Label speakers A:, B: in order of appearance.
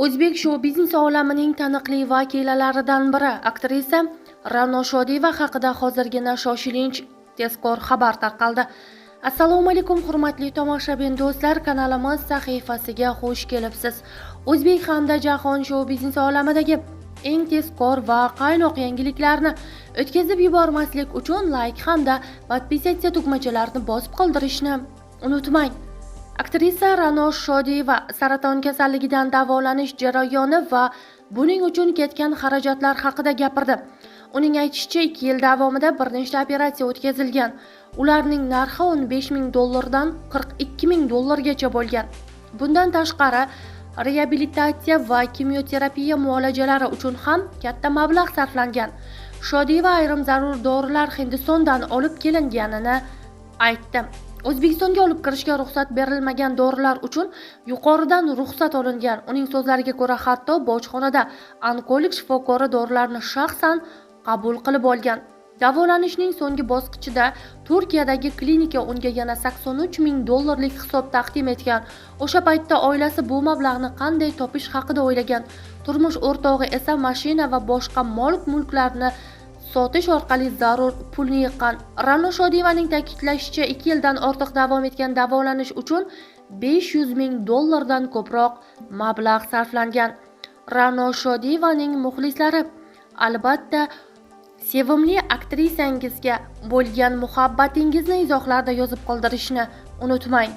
A: O'zbek shou-biznes olamining taniqli vakillaridan biri aktrisa Ra'no Shodiyeva haqida hozirgina shoshilinch tezkor xabar tarqaldi. Assalomu alaykum hurmatli tomoshabin do'stlar, kanalimiz sahifasiga xush kelibsiz. O'zbek hamda jahon shou-biznes olamidagi eng tezkor va qaynoq yangiliklarni o'tkazib yubormaslik uchun like hamda podpisatsiya tugmachalarini bosib qoldirishni unutmang. Aktrisa Ra'no Shodiyeva saraton kasalligidan davolanish jarayoni va buning uchun ketgan xarajatlar haqida gapirdi. Uning aytishicha, 2 yil davomida bir nechta operatsiya o'tkazilgan. Ularning narxi $15,000 dan $42,000 bo'lgan. Bundan tashqari, reabilitatsiya va kimyoterapiya muolajalari uchun ham katta mablag' sarflangan. Shodiyeva ayrim zarur dorilar Hindistondan olib kelinganini aytdi. O'zbekistonga olib kirishga ruxsat berilmagan dorilar uchun yuqoridan ruxsat olingan. Uning so'zlariga ko'ra, hatto bojxonada onkolog shifokori dorilarni shaxsan qabul qilib olgan. Davolanishning so'nggi bosqichida Turkiyadagi klinika unga yana $83,000 hisob taqdim etgan. O'sha paytda oilasi bu mablag'ni qanday topish haqida o'ylagan. Turmush o'rtog'i esa mashina va boshqa mol-mulklarni sotish orqali zarur pulni yiqqan. Ra'no Shodiyevaning ta'kidlashicha, 2 yildan ortiq davom etgan davolanish uchun $500,000 dan ko'proq mablag' sarflangan. Ra'no Shodiyevaning muxlislari albatta sevimli aktrisangizga bo'lgan muhabbatingizni izohlarda yozib qoldirishni unutmang.